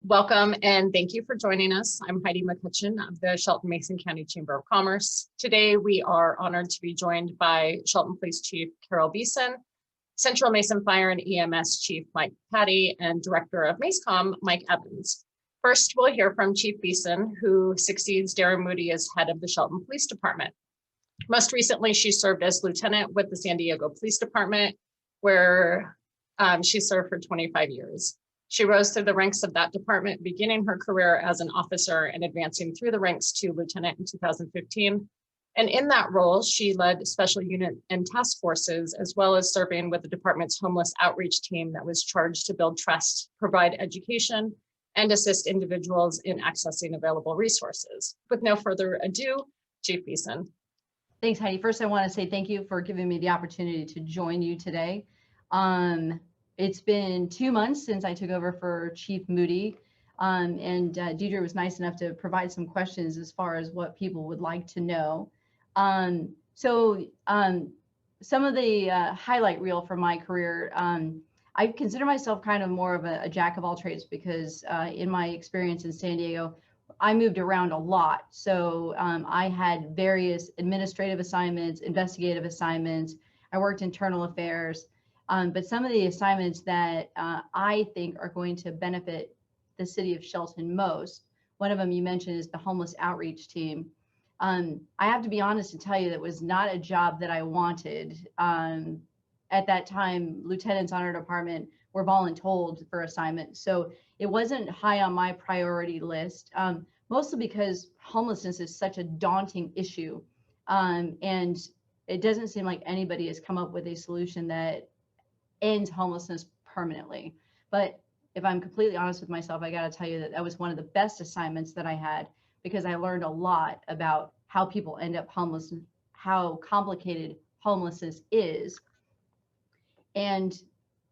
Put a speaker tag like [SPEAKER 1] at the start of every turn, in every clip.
[SPEAKER 1] Welcome and thank you for joining us. I'm Heidi McCutcheon of the Shelton-Mason County Chamber of Commerce. Today, we are honored to be joined by Shelton Police Chief Carole Beason, Central Mason Fire and EMS Chief Mike Patti, and Director of MACECOM, Mike Evans. First, we'll hear from Chief Beason, who succeeds Darren Moody as head of the Shelton Police Department. Most recently, she served as lieutenant with the San Diego Police Department, where she served for 25 years. She rose through the ranks of that department, beginning her career as an officer and advancing through the ranks to lieutenant in 2015. And in that role, she led special unit and task forces, as well as serving with the department's homeless outreach team that was charged to build trust, provide education, and assist individuals in accessing available resources. With no further ado, Chief Beason.
[SPEAKER 2] Thanks, Heidi. First, I want to say thank you for giving me the opportunity to join you today. It's been 2 months since I took over for Chief Moody, and Deidre was nice enough to provide some questions as far as what people would like to know. Some of the highlight reel from my career, I consider myself kind of more of a jack of all trades because in my experience in San Diego, I moved around a lot. So I had various administrative assignments, investigative assignments. I worked internal affairs. But some of the assignments that I think are going to benefit the city of Shelton most, one of them you mentioned is the homeless outreach team. I have to be honest and tell you that was not a job that I wanted. At that time, lieutenants on our department were voluntold for assignments. So it wasn't high on my priority list, mostly because homelessness is such a daunting issue. And it doesn't seem like anybody has come up with a solution that ends homelessness permanently. But if I'm completely honest with myself, I got to tell you that that was one of the best assignments that I had because I learned a lot about how people end up homeless, how complicated homelessness is. And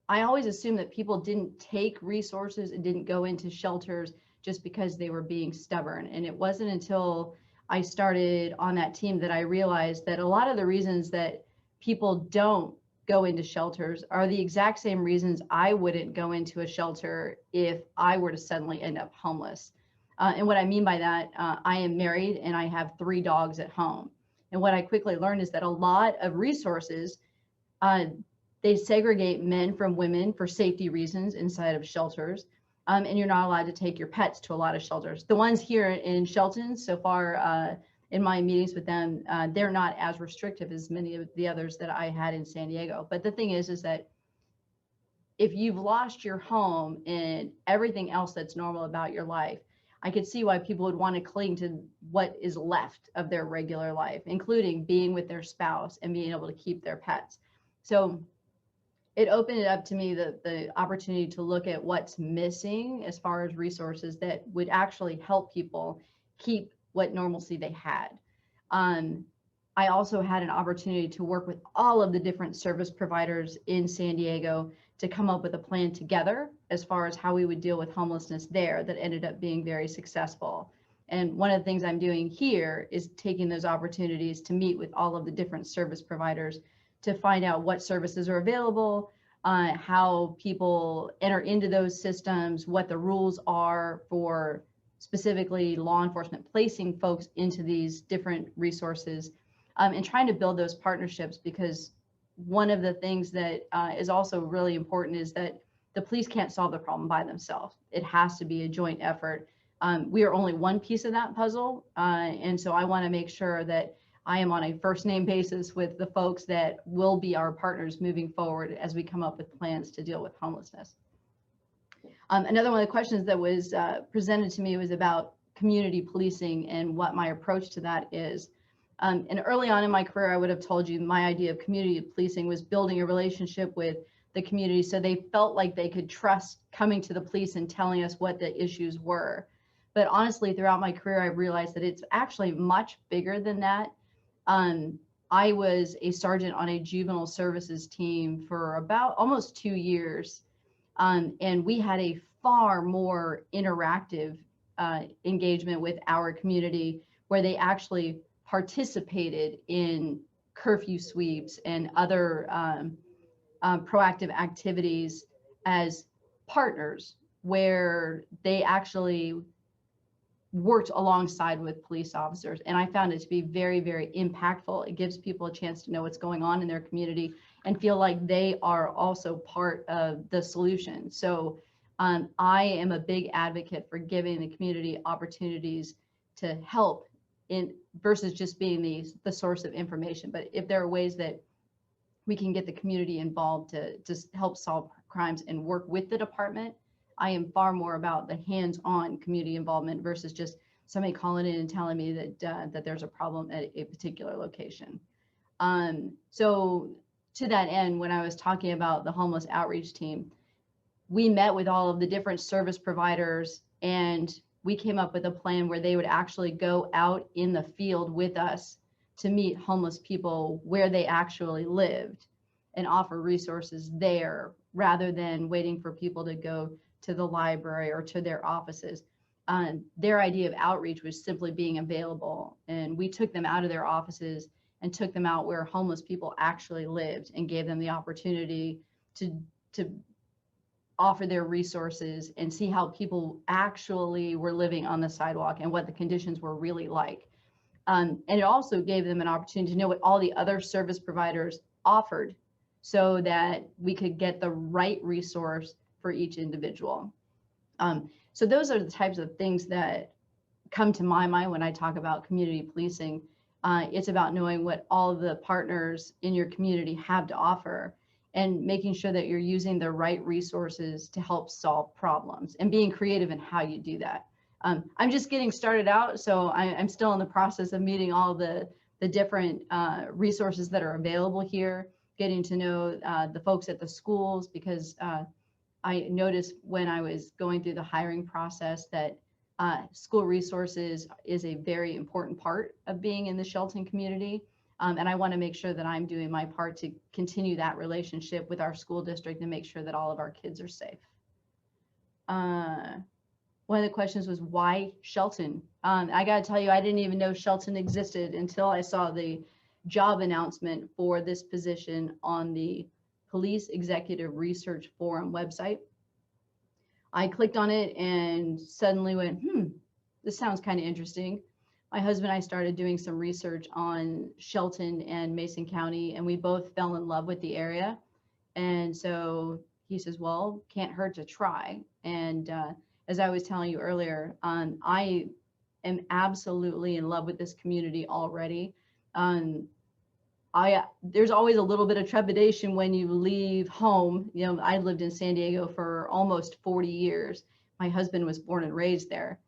[SPEAKER 2] I always assumed that people didn't take resources and didn't go into shelters just because they were being stubborn. And it wasn't until I started on that team that I realized that a lot of the reasons that people don't go into shelters are the exact same reasons I wouldn't go into a shelter if I were to suddenly end up homeless. And what I mean by that, I am married and I have 3 dogs at home. And what I quickly learned is that a lot of resources, they segregate men from women for safety reasons inside of shelters. And you're not allowed to take your pets to a lot of shelters. The ones here in Shelton so far, in my meetings with them, they're not as restrictive as many of the others that I had in San Diego. But the thing is that if you've lost your home and everything else that's normal about your life, I could see why people would want to cling to what is left of their regular life, including being with their spouse and being able to keep their pets. So it opened it up to me the opportunity to look at what's missing as far as resources that would actually help people keep what normalcy they had. I also had an opportunity to work with all of the different service providers in San Diego to come up with a plan together as far as how we would deal with homelessness there that ended up being very successful. And one of the things I'm doing here is taking those opportunities to meet with all of the different service providers to find out what services are available, how people enter into those systems, what the rules are for specifically law enforcement placing folks into these different resources, and trying to build those partnerships, because one of the things that is also really important is that the police can't solve the problem by themselves. It has to be a joint effort. We are only one piece of that puzzle, and so I want to make sure that I am on a first name basis with the folks that will be our partners moving forward as we come up with plans to deal with homelessness. Another one of the questions that was presented to me was about community policing and what my approach to that is. And early on in my career, I would have told you my idea of community policing was building a relationship with the community so they felt like they could trust coming to the police and telling us what the issues were. But honestly, throughout my career, I realized that it's actually much bigger than that. I was a sergeant on a juvenile services team for about almost 2 years. And we had a far more interactive engagement with our community where they actually participated in curfew sweeps and other proactive activities as partners where they actually worked alongside with police officers. And I found it to be very, very impactful. It gives people a chance to know what's going on in their community and feel like they are also part of the solution. So I am a big advocate for giving the community opportunities to help in versus just being the source of information. But if there are ways that we can get the community involved to just help solve crimes and work with the department, I am far more about the hands-on community involvement versus just somebody calling in and telling me that there's a problem at a particular location. So to that end, when I was talking about the homeless outreach team, we met with all of the different service providers, and we came up with a plan where they would actually go out in the field with us to meet homeless people where they actually lived and offer resources there rather than waiting for people to go to the library or to their offices. Their idea of outreach was simply being available, and we took them out of their offices and took them out where homeless people actually lived and gave them the opportunity to offer their resources and see how people actually were living on the sidewalk and what the conditions were really like. And it also gave them an opportunity to know what all the other service providers offered so that we could get the right resource for each individual. So those are the types of things that come to my mind when I talk about community policing. It's about knowing what all of the partners in your community have to offer and making sure that you're using the right resources to help solve problems and being creative in how you do that. I'm just getting started out, so I'm still in the process of meeting all the different resources that are available here, getting to know the folks at the schools, because I noticed when I was going through the hiring process that school resources is a very important part of being in the Shelton community. And I want to make sure that I'm doing my part to continue that relationship with our school district and make sure that all of our kids are safe. One of the questions was, why Shelton? I got to tell you, I didn't even know Shelton existed until I saw the job announcement for this position on the Police Executive Research Forum website. I clicked on it and suddenly went, this sounds kind of interesting. My husband and I started doing some research on Shelton and Mason County, and we both fell in love with the area. And so he says, well, can't hurt to try. And as I was telling you earlier, I am absolutely in love with this community already. There's always a little bit of trepidation when you leave home. You know, I lived in San Diego for almost 40 years. My husband was born and raised there.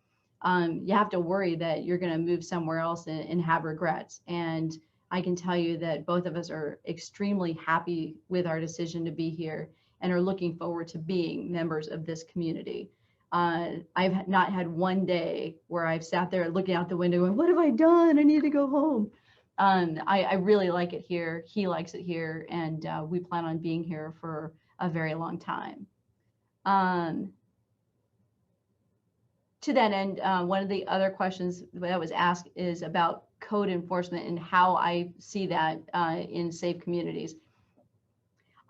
[SPEAKER 2] You have to worry that you're going to move somewhere else and have regrets. And I can tell you that both of us are extremely happy with our decision to be here and are looking forward to being members of this community. I've not had one day where I've sat there looking out the window and, what have I done? I need to go home. I really like it here. He likes it here. And we plan on being here for a very long time. To that end, one of the other questions that was asked is about code enforcement and how I see that in safe communities.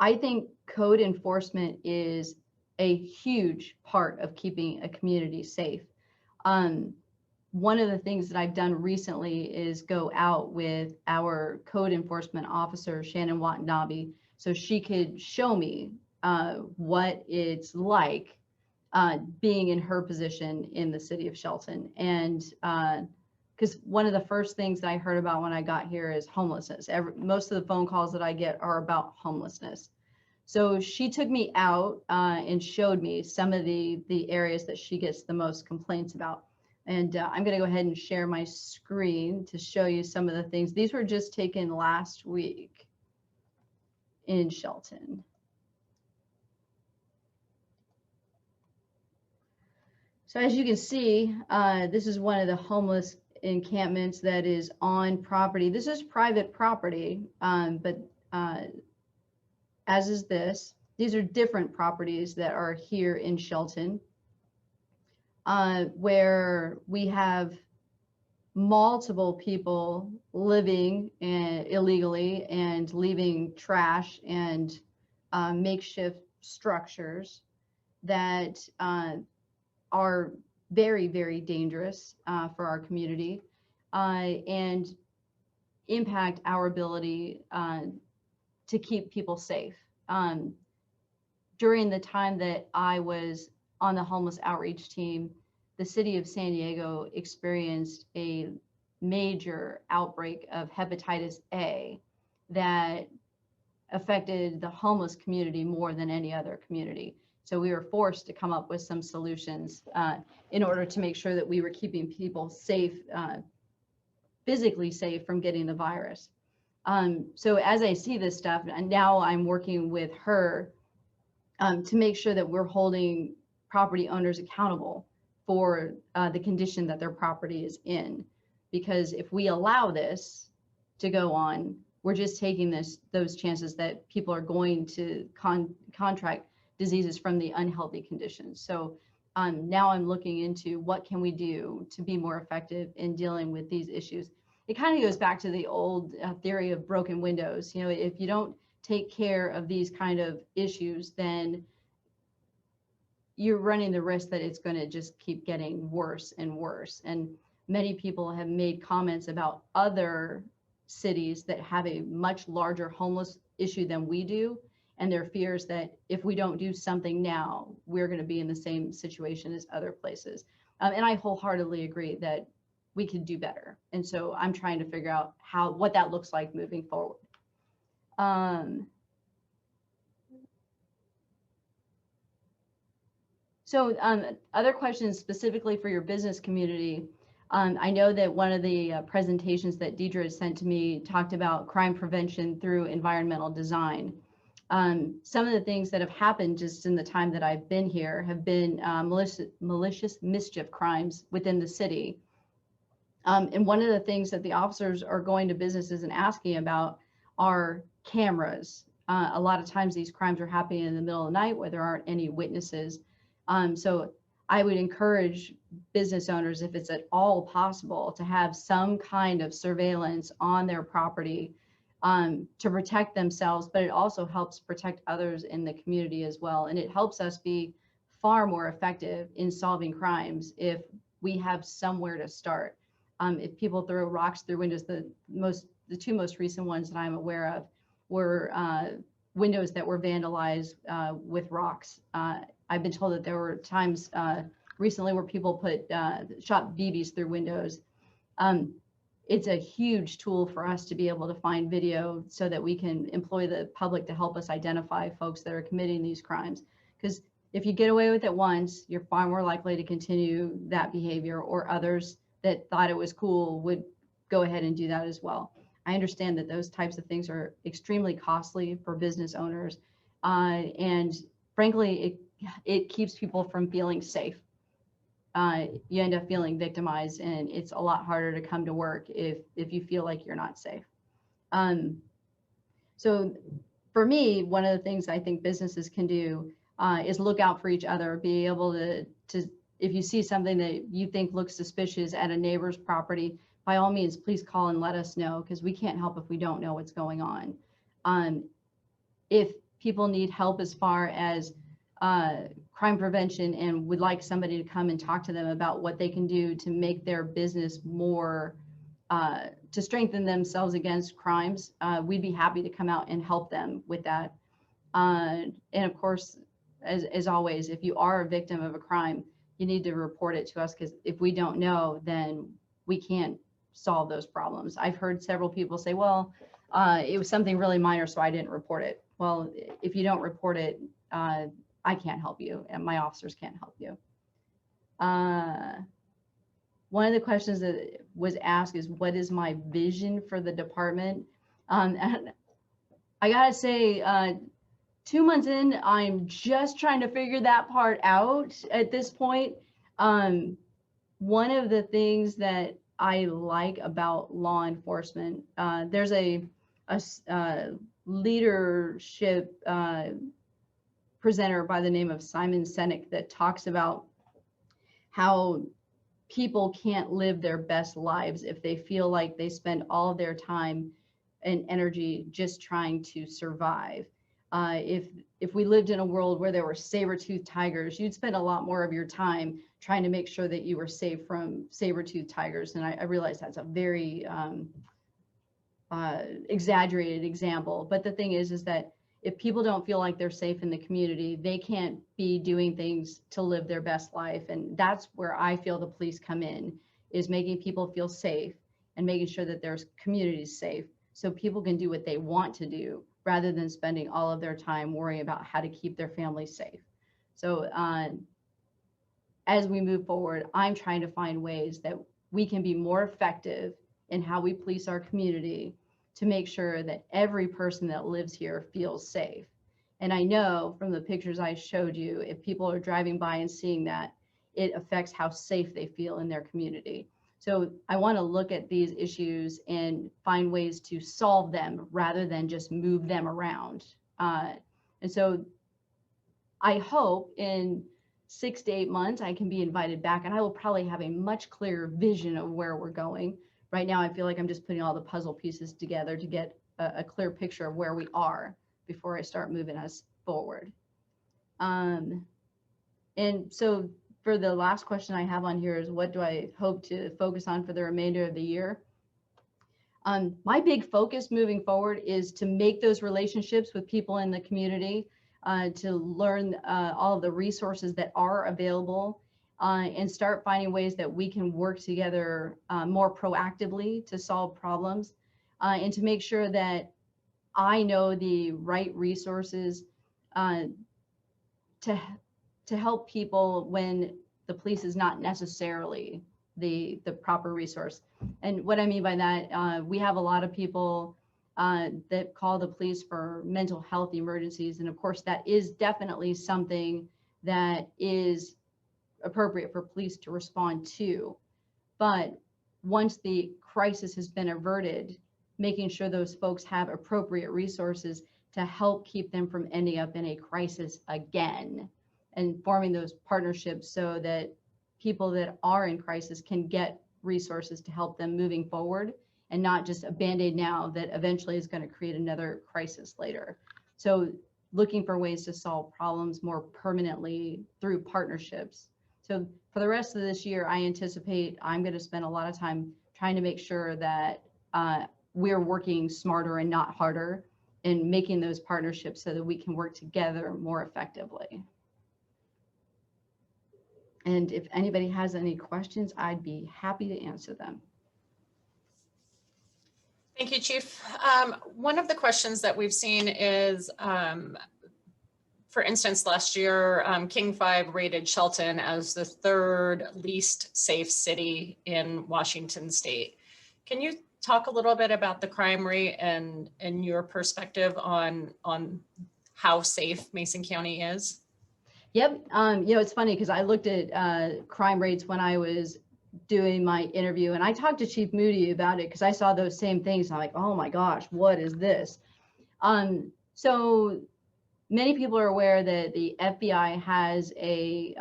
[SPEAKER 2] I think code enforcement is a huge part of keeping a community safe. One of the things that I've done recently is go out with our code enforcement officer, Shannon Watanabe, so she could show me what it's like being in her position in the city of Shelton. And because one of the first things that I heard about when I got here is homelessness. Most of the phone calls that I get are about homelessness. So she took me out and showed me some of the areas that she gets the most complaints about. And I'm going to go ahead and share my screen to show you some of the things. These were just taken last week in Shelton. So as you can see, this is one of the homeless encampments that is on property. This is private property, but as is this. These are different properties that are here in Shelton, where we have multiple people living illegally and leaving trash and makeshift structures. that are very, very dangerous for our community and impact our ability to keep people safe. During the time that I was on the homeless outreach team, the city of San Diego experienced a major outbreak of hepatitis A that affected the homeless community more than any other community. So we were forced to come up with some solutions in order to make sure that we were keeping people safe, physically safe from getting the virus. So as I see this stuff, and now I'm working with her to make sure that we're holding property owners accountable for the condition that their property is in. Because if we allow this to go on, we're just taking those chances that people are going to contract diseases from the unhealthy conditions. So now I'm looking into what can we do to be more effective in dealing with these issues. It kind of goes back to the old theory of broken windows. You know, if you don't take care of these kind of issues, then you're running the risk that it's going to just keep getting worse and worse. And many people have made comments about other cities that have a much larger homeless issue than we do, and their fears that if we don't do something now, we're going to be in the same situation as other places. And I wholeheartedly agree that we could do better. And so I'm trying to figure out what that looks like moving forward. So other questions specifically for your business community. I know that one of the presentations that Deidre sent to me talked about crime prevention through environmental design. Some of the things that have happened just in the time that I've been here have been malicious mischief crimes within the city. And one of the things that the officers are going to businesses and asking about are cameras. A lot of times these crimes are happening in the middle of the night where there aren't any witnesses. So I would encourage business owners, if it's at all possible, to have some kind of surveillance on their property to protect themselves, but it also helps protect others in the community as well. And it helps us be far more effective in solving crimes if we have somewhere to start. If people throw rocks through windows, the two most recent ones that I'm aware of were windows that were vandalized with rocks. I've been told that there were times recently where people shot BBs through windows. It's a huge tool for us to be able to find video so that we can employ the public to help us identify folks that are committing these crimes. Because if you get away with it once, you're far more likely to continue that behavior, or others that thought it was cool would go ahead and do that as well. I understand that those types of things are extremely costly for business owners. And frankly, it keeps people from feeling safe. You end up feeling victimized, and it's a lot harder to come to work if you feel like you're not safe. So for me, one of the things I think businesses can do is look out for each other, be able to if you see something that you think looks suspicious at a neighbor's property, by all means, please call and let us know, because we can't help if we don't know what's going on. If people need help as far as crime prevention and would like somebody to come and talk to them about what they can do to make their business more, to strengthen themselves against crimes, we'd be happy to come out and help them with that. And of course, as always, if you are a victim of a crime, you need to report it to us, because if we don't know, then we can't solve those problems. I've heard several people say, well, it was something really minor, so I didn't report it. Well, if you don't report it, I can't help you, and my officers can't help you. One of the questions that was asked is, what is my vision for the department? And I gotta say, 2 months in, I'm just trying to figure that part out at this point. One of the things that I like about law enforcement, there's a leadership presenter by the name of Simon Sinek that talks about how people can't live their best lives if they feel like they spend all of their time and energy just trying to survive. If we lived in a world where there were saber-toothed tigers, you'd spend a lot more of your time trying to make sure that you were safe from saber-toothed tigers. And I realize that's a very exaggerated example. But the thing is that if people don't feel like they're safe in the community, they can't be doing things to live their best life. And that's where I feel the police come in, is making people feel safe and making sure that there's communities safe so people can do what they want to do rather than spending all of their time worrying about how to keep their families safe. So as we move forward, I'm trying to find ways that we can be more effective in how we police our community to make sure that every person that lives here feels safe. And I know from the pictures I showed you, if people are driving by and seeing that, it affects how safe they feel in their community. So I want to look at these issues and find ways to solve them rather than just move them around. And so I hope in 6 to 8 months, I can be invited back and I will probably have a much clearer vision of where we're going. Right now, I feel like I'm just putting all the puzzle pieces together to get a clear picture of where we are before I start moving us forward. And so for the last question I have on here is, what do I hope to focus on for the remainder of the year? My big focus moving forward is to make those relationships with people in the community, to learn all of the resources that are available, and start finding ways that we can work together more proactively to solve problems, and to make sure that I know the right resources to help people when the police is not necessarily the proper resource. And what I mean by that, we have a lot of people that call the police for mental health emergencies. And of course, that is definitely something that is appropriate for police to respond to. But once the crisis has been averted, making sure those folks have appropriate resources to help keep them from ending up in a crisis again, and forming those partnerships so that people that are in crisis can get resources to help them moving forward, and not just a Band-Aid now that eventually is going to create another crisis later. So looking for ways to solve problems more permanently through partnerships. So for the rest of this year, I anticipate I'm going to spend a lot of time trying to make sure that we're working smarter and not harder, and making those partnerships so that we can work together more effectively. And if anybody has any questions, I'd be happy to answer them.
[SPEAKER 1] Thank you, Chief. One of the questions that we've seen is, for instance, last year, King 5 rated Shelton as the 3rd least safe city in Washington state. Can you talk a little bit about the crime rate and your perspective on how safe Mason County is?
[SPEAKER 2] Yep. It's funny because I looked at crime rates when I was doing my interview, and I talked to Chief Moody about it because I saw those same things. I'm like, oh my gosh, what is this? So many people are aware that the FBI has a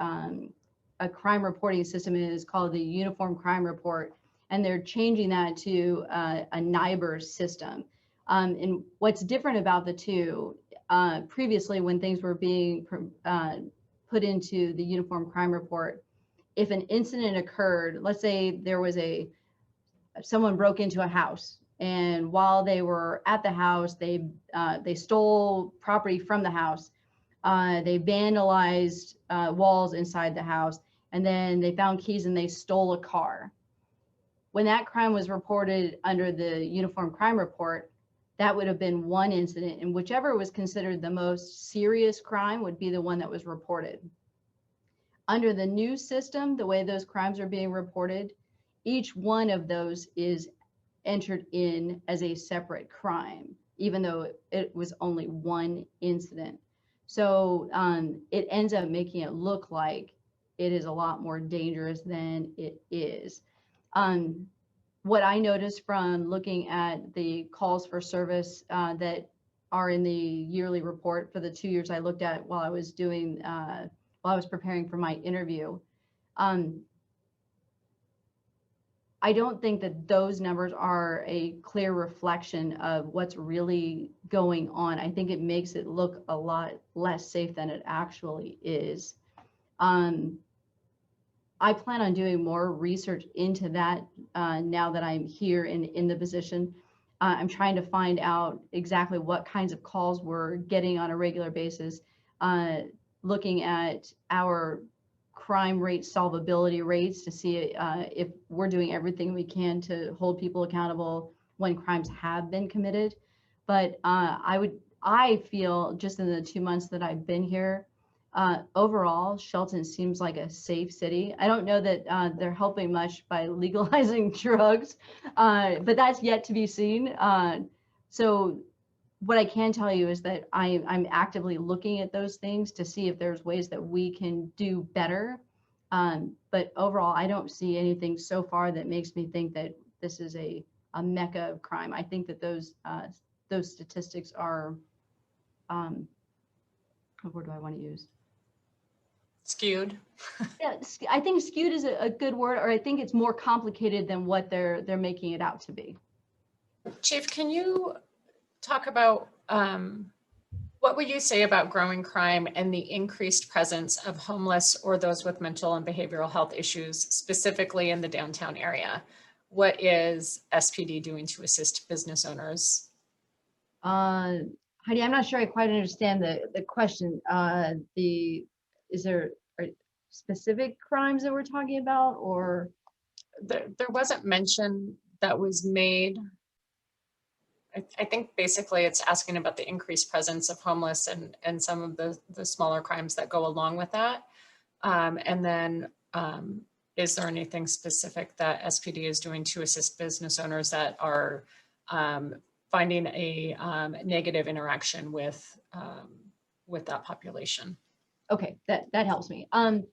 [SPEAKER 2] crime reporting system. It is called the Uniform Crime Report, and they're changing that to a NIBR system. And what's different about the two, previously when things were being put into the Uniform Crime Report, if an incident occurred, let's say there was someone broke into a house, and while they were at the house, they stole property from the house. They vandalized walls inside the house, and then they found keys and they stole a car. When that crime was reported under the Uniform Crime Report, that would have been one incident, and whichever was considered the most serious crime would be the one that was reported. Under the new system, the way those crimes are being reported, each one of those is entered in as a separate crime, even though it was only one incident. So it ends up making it look like it is a lot more dangerous than it is. What I noticed from looking at the calls for service that are in the yearly report for the 2 years I looked at while I was doing, while I was preparing for my interview, I don't think that those numbers are a clear reflection of what's really going on. I think it makes it look a lot less safe than it actually is. I plan on doing more research into that now that I'm here in the position. I'm trying to find out exactly what kinds of calls we're getting on a regular basis, looking at our crime rate I rates to see if we're doing everything we can to hold people accountable when crimes have been committed. But I feel just in the 2 months that I've been here, overall, Shelton seems like a safe city. I don't know that they're helping much by legalizing drugs, but that's yet to be seen. So what I can tell you is that I'm actively looking at those things to see if there's ways that we can do better. But overall, I don't see anything so far that makes me think that this is a mecca of crime. I think that those statistics are, what word do I want to use?
[SPEAKER 1] Skewed.
[SPEAKER 2] Yeah, I think skewed is a good word, or I think it's more complicated than what they're making it out to be.
[SPEAKER 1] Chief, can you talk about what would you say about growing crime and the increased presence of homeless or those with mental and behavioral health issues, specifically in the downtown area? What is SPD doing to assist business owners?
[SPEAKER 2] Heidi, I'm not sure I quite understand the question. Is there specific crimes that we're talking about, or?
[SPEAKER 1] There wasn't mention that was made. I think basically it's asking about the increased presence of homeless and some of the smaller crimes that go along with that. And then is there anything specific that SPD is doing to assist business owners that are finding a negative interaction with that population?
[SPEAKER 2] Okay, that helps me. As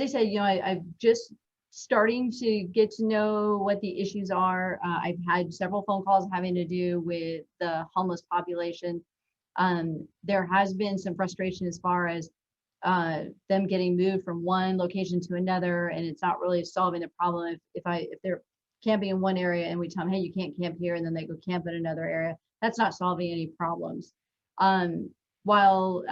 [SPEAKER 2] I said, I'm just starting to get to know what the issues are. I've had several phone calls having to do with the homeless population. There has been some frustration as far as them getting moved from one location to another, and it's not really solving the problem. If they're camping in one area and we tell them, hey, you can't camp here, and then they go camp in another area, that's not solving any problems. While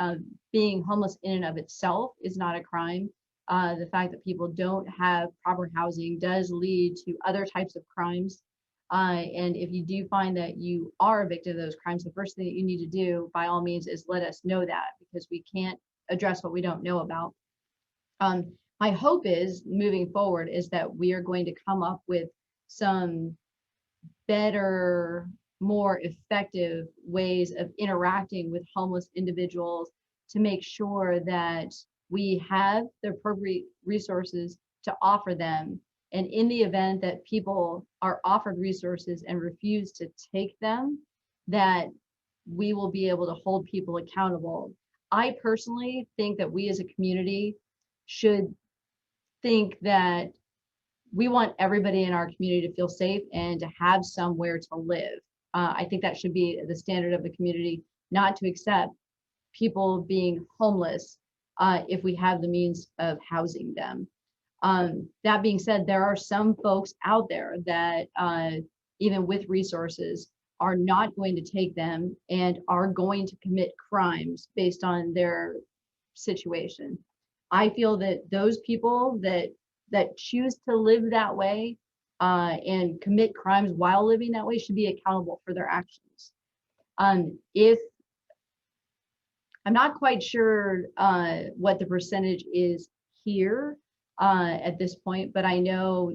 [SPEAKER 2] being homeless in and of itself is not a crime, the fact that people don't have proper housing does lead to other types of crimes. And if you do find that you are a victim of those crimes, the first thing that you need to do, by all means, is let us know that, because we can't address what we don't know about. My hope is, moving forward, is that we are going to come up with some better, more effective ways of interacting with homeless individuals to make sure that we have the appropriate resources to offer them. And in the event that people are offered resources and refuse to take them, that we will be able to hold people accountable. I personally think that we as a community should think that we want everybody in our community to feel safe and to have somewhere to live. I think that should be the standard of the community, not to accept people being homeless if we have the means of housing them. That being said, there are some folks out there that even with resources are not going to take them and are going to commit crimes based on their situation. I feel that those people that choose to live that way and commit crimes while living that way should be accountable for their actions. If I'm not quite sure what the percentage is here at this point, but I know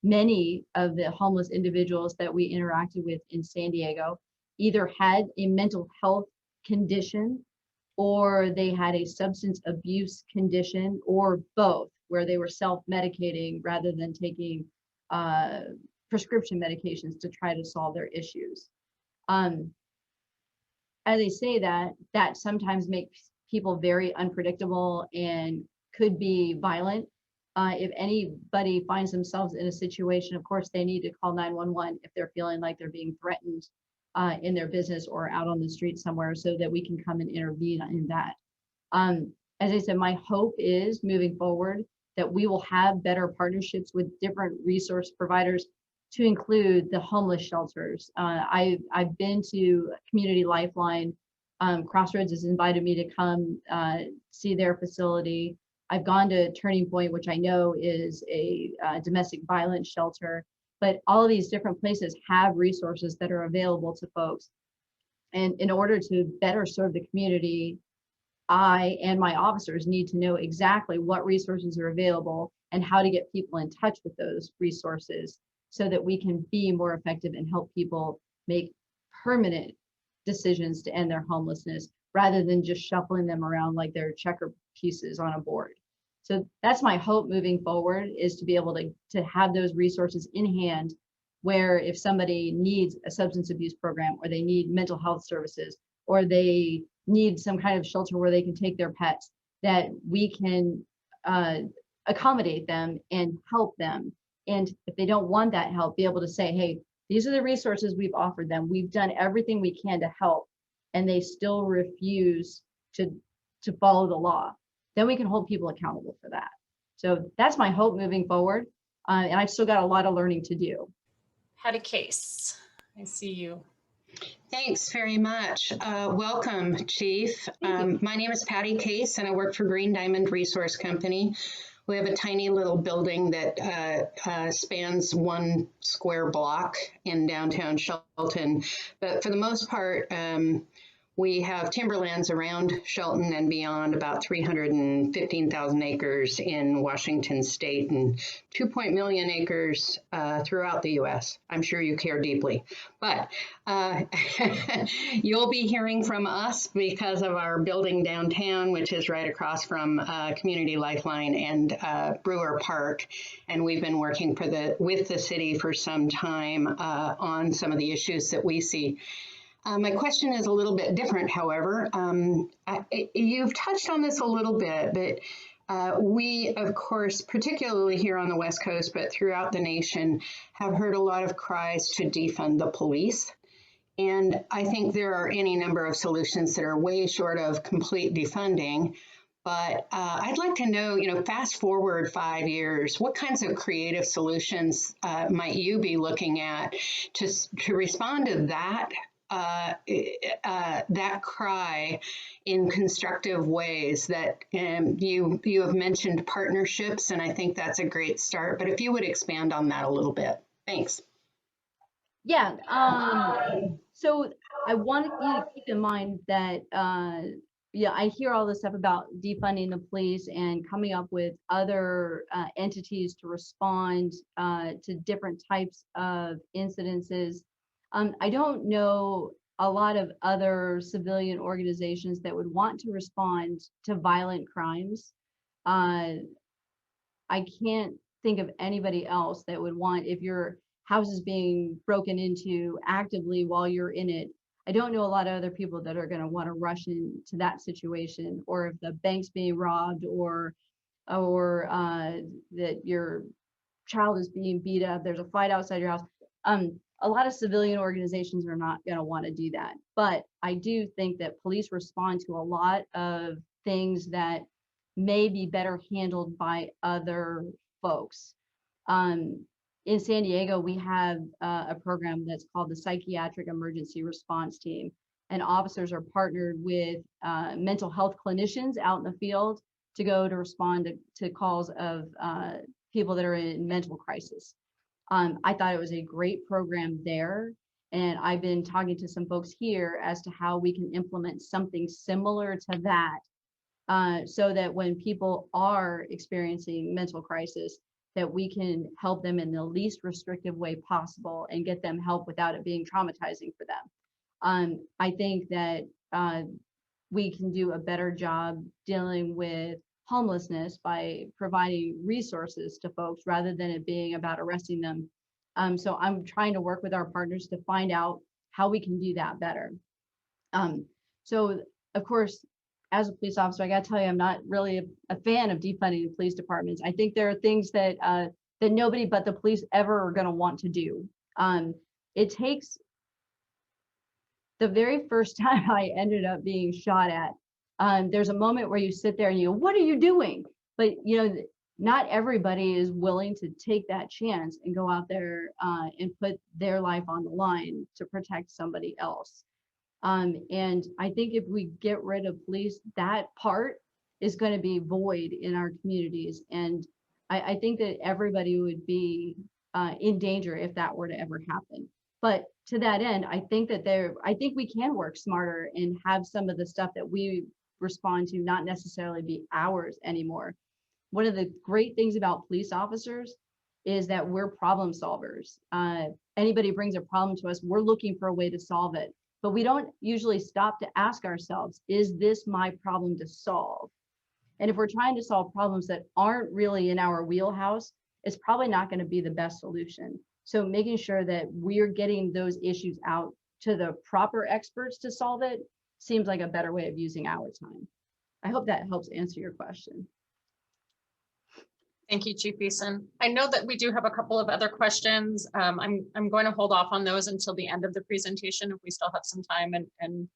[SPEAKER 2] many of the homeless individuals that we interacted with in San Diego either had a mental health condition, or they had a substance abuse condition, or both, where they were self-medicating rather than taking prescription medications to try to solve their issues. As I say that sometimes makes people very unpredictable and could be violent. If anybody finds themselves in a situation, of course, they need to call 911 if they're feeling like they're being threatened in their business or out on the street somewhere, so that we can come and intervene in that. As I said, my hope is, moving forward, that we will have better partnerships with different resource providers, to include the homeless shelters. I've been to Community Lifeline. Crossroads has invited me to come see their facility. I've gone to Turning Point, which I know is a domestic violence shelter, but all of these different places have resources that are available to folks. And in order to better serve the community, I and my officers need to know exactly what resources are available and how to get people in touch with those resources so that we can be more effective and help people make permanent decisions to end their homelessness rather than just shuffling them around like they're checker pieces on a board. So that's my hope moving forward, is to be able to have those resources in hand, where if somebody needs a substance abuse program, or they need mental health services, or they need some kind of shelter where they can take their pets, that we can accommodate them and help them. And if they don't want that help, be able to say, hey, these are the resources we've offered them. We've done everything we can to help, and they still refuse to follow the law. Then we can hold people accountable for that. So that's my hope moving forward. And I've still got a lot of learning to do.
[SPEAKER 1] Patti Case, I see you.
[SPEAKER 3] Thanks very much. Welcome, Chief. My name is Patti Case, and I work for Green Diamond Resource Company. We have a tiny little building that spans 1 square block in downtown Shelton. But for the most part, we have timberlands around Shelton and beyond, about 315,000 acres in Washington state and 2 million acres throughout the U.S. I'm sure you care deeply. But you'll be hearing from us because of our building downtown, which is right across from Community Lifeline and Brewer Park. And we've been working with the city for some time on some of the issues that we see. My question is a little bit different, however. You've touched on this a little bit, but we, of course, particularly here on the West Coast, but throughout the nation, have heard a lot of cries to defund the police. And I think there are any number of solutions that are way short of complete defunding. But I'd like to know, fast forward 5 years, what kinds of creative solutions might you be looking at to respond to that cry in constructive ways? That you have mentioned partnerships, and I think that's a great start. But if you would expand on that a little bit, thanks.
[SPEAKER 2] Yeah. So I want you to keep in mind that I hear all this stuff about defunding the police and coming up with other entities to respond to different types of incidences. I don't know a lot of other civilian organizations that would want to respond to violent crimes. I can't think of anybody else that would want, if your house is being broken into actively while you're in it. I don't know a lot of other people that are going to want to rush into that situation, or if the bank's being robbed, or that your child is being beat up, there's a fight outside your house. A lot of civilian organizations are not going to want to do that. But I do think that police respond to a lot of things that may be better handled by other folks. In San Diego, we have a program that's called the Psychiatric Emergency Response Team, and officers are partnered with mental health clinicians out in the field to go to respond to calls of people that are in mental crisis. I thought it was a great program there, and I've been talking to some folks here as to how we can implement something similar to that, so that when people are experiencing mental crisis, that we can help them in the least restrictive way possible and get them help without it being traumatizing for them. I think that we can do a better job dealing with homelessness by providing resources to folks rather than it being about arresting them. So I'm trying to work with our partners to find out how we can do that better. So of course, as a police officer, I got to tell you, I'm not really a fan of defunding the police departments. I think there are things that that nobody but the police ever are going to want to do. It takes, the very first time I ended up being shot at, there's a moment where you sit there and you go, what are you doing? But not everybody is willing to take that chance and go out there and put their life on the line to protect somebody else. And I think if we get rid of police, that part is going to be void in our communities. And I think that everybody would be in danger if that were to ever happen. But to that end, I think we can work smarter and have some of the stuff that we respond to not necessarily be ours anymore. One of the great things about police officers is that we're problem solvers. Anybody brings a problem to us, we're looking for a way to solve it. But we don't usually stop to ask ourselves, is this my problem to solve? And if we're trying to solve problems that aren't really in our wheelhouse, it's probably not going to be the best solution. So making sure that we're getting those issues out to the proper experts to solve it seems like a better way of using our time. I hope that helps answer your question.
[SPEAKER 1] Thank you, Chief Beason. I know that we do have a couple of other questions. I'm going to hold off on those until the end of the presentation if we still have some time, and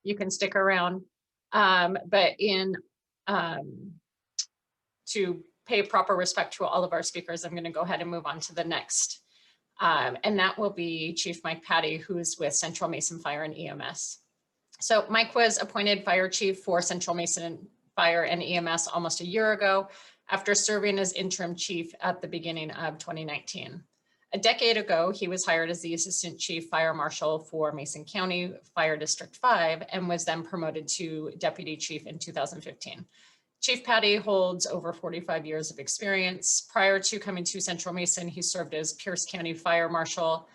[SPEAKER 1] you can stick around. But to pay proper respect to all of our speakers, I'm going to go ahead and move on to the next. And that will be Chief Mike Patti, who is with Central Mason Fire and EMS. So Mike was appointed Fire Chief for Central Mason Fire and EMS almost a year ago, after serving as interim chief at the beginning of 2019. A decade ago, he was hired as the Assistant Chief Fire Marshal for Mason County Fire District 5 and was then promoted to Deputy Chief in 2015. Chief Patti holds over 45 years of experience. Prior to coming to Central Mason, he served as Pierce County Fire Marshal,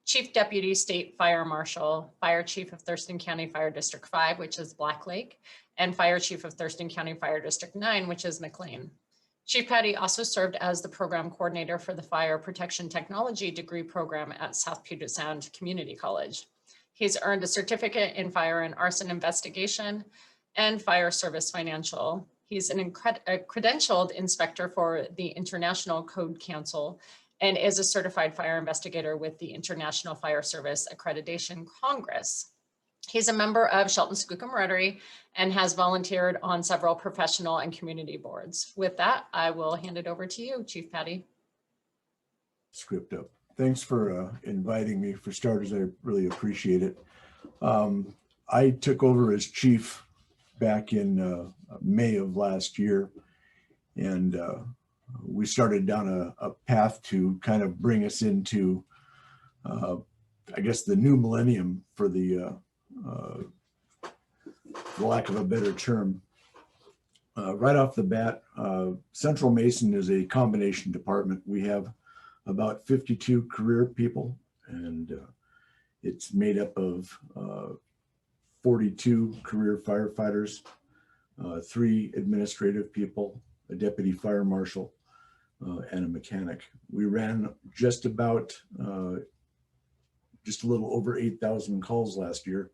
[SPEAKER 1] Chief Deputy State Fire Marshal, Fire Chief of Thurston County Fire District 5, which is Black Lake, and Fire Chief of Thurston County Fire District 9, which is McLean. Chief Patti also served as the program coordinator for the Fire Protection Technology degree program at South Puget Sound Community College. He's earned a certificate in fire and arson investigation and fire service financial. He's a credentialed inspector for the International Code Council and is a certified fire investigator with the International Fire Service Accreditation Congress. He's a member of Shelton-Skookum Rotary and has volunteered on several professional and community boards. With that, I will hand it over to you, Chief Patti.
[SPEAKER 4] Script up. Thanks for inviting me. For starters, I really appreciate it. I took over as chief back in May of last year, and we started down a path to kind of bring us into, I guess, the new millennium, for the lack of a better term. Right off the bat, Central Mason is a combination department. We have about 52 career people, and it's made up of 42 career firefighters, 3 administrative people, a deputy fire marshal, and a mechanic. We ran just a little over 8,000 calls last year,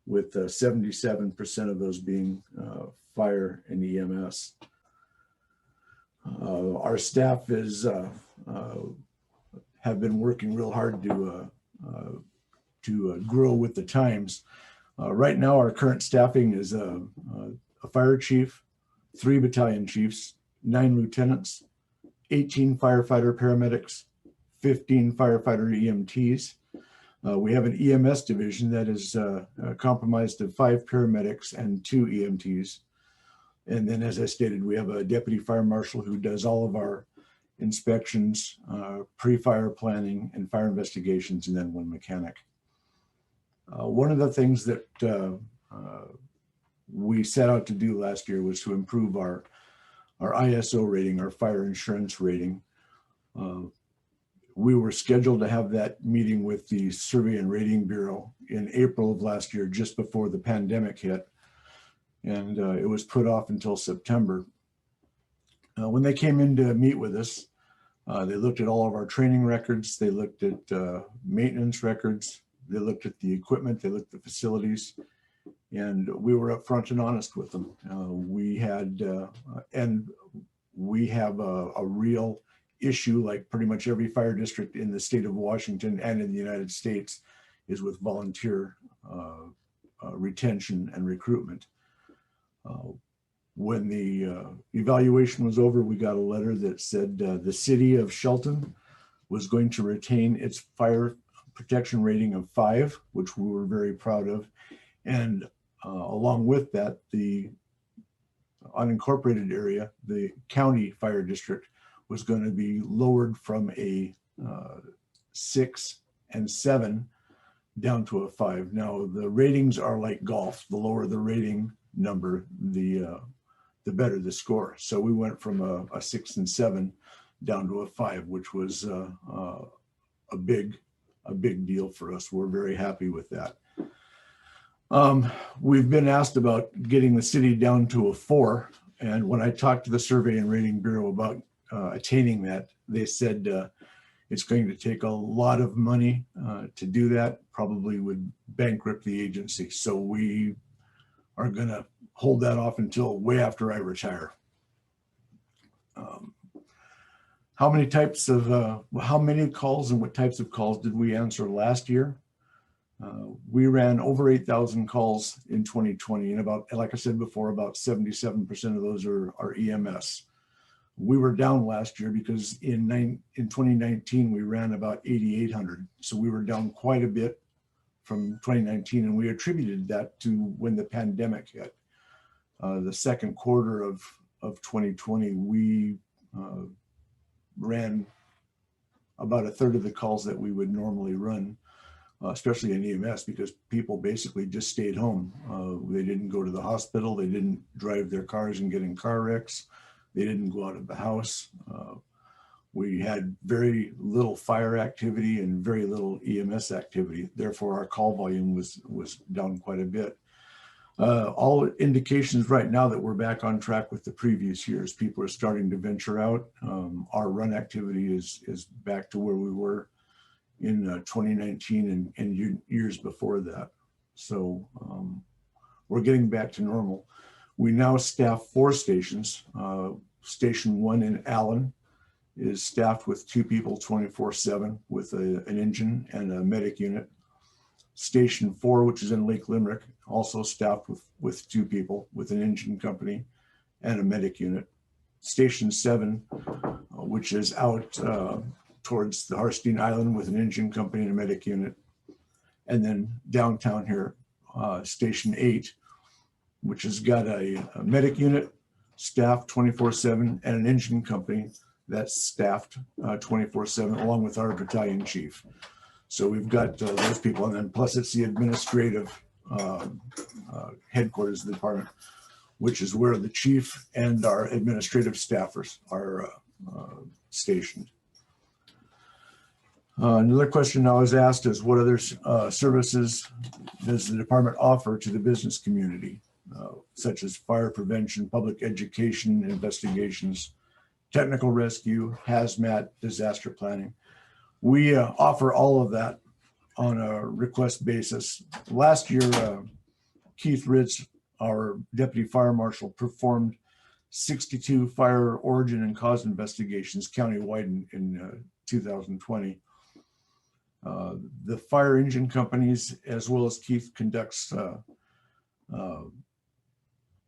[SPEAKER 4] with 77% of those being fire and EMS. Our staff have been working real hard to grow with the times. Right now, our current staffing is a fire chief, 3 battalion chiefs, 9 lieutenants, 18 firefighter paramedics, 15 firefighter EMTs. We have an EMS division that is comprised of 5 paramedics and 2 EMTs. And then, as I stated, we have a deputy fire marshal who does all of our inspections, pre-fire planning, and fire investigations, and then 1 mechanic. One of the things that we set out to do last year was to improve our ISO rating, our fire insurance rating. We were scheduled to have that meeting with the Survey and Rating Bureau in April of last year, just before the pandemic hit, and it was put off until September. When they came in to meet with us, they looked at all of our training records, they looked at maintenance records, they looked at the equipment, they looked at the facilities, and we were upfront and honest with them. We have a real issue, like pretty much every fire district in the state of Washington and in the United States, is with volunteer retention and recruitment. When the evaluation was over, we got a letter that said the city of Shelton was going to retain its fire protection rating of 5, which we were very proud of. And along with that, the unincorporated area, the county fire district, was going to be lowered from a 6 and 7 down to a 5. Now the ratings are like golf. The lower the rating number, the better the score. So we went from a 6 and 7 down to a 5, which was a big deal for us. We're very happy with that. We've been asked about getting the city down to a 4, and when I talked to the Survey and Rating Bureau about attaining that, they said it's going to take a lot of money to do that, probably would bankrupt the agency. So we are going to hold that off until way after I retire. How many calls and what types of calls did we answer last year? We ran over 8,000 calls in 2020, and about, like I said before, about 77% of those are EMS. We were down last year because in 2019 we ran about 8,800, so we were down quite a bit from 2019, and we attributed that to when the pandemic hit. The second quarter of 2020, we ran about a third of the calls that we would normally run, especially in EMS, because people basically just stayed home. They didn't go to the hospital. They didn't drive their cars and get in car wrecks. They didn't go out of the house. We had very little fire activity and very little EMS activity. Therefore, our call volume was down quite a bit. All indications right now that we're back on track with the previous years. People are starting to venture out. Our run activity is back to where we were in 2019 and years before that. So we're getting back to normal. We now staff 4 stations. Station 1 in Allen is staffed with 2 people 24/7 with an engine and a medic unit. Station 4, which is in Lake Limerick, also staffed with 2 people with an engine company and a medic unit. Station 7, which is out towards the Harstein Island with an engine company and a medic unit. And then downtown here, Station 8, which has got a medic unit staffed 24/7 and an engine company that's staffed 24/7 along with our battalion chief. So we've got those people, and then plus it's the administrative headquarters of the department, which is where the chief and our administrative staffers are stationed. Another question I was asked is, what other services does the department offer to the business community, such as fire prevention, public education, investigations, technical rescue, hazmat, disaster planning? We offer all of that on a request basis. Last year, Keith Ritz, our deputy fire marshal, performed 62 fire origin and cause investigations countywide in 2020. The fire engine companies, as well as Keith, conducts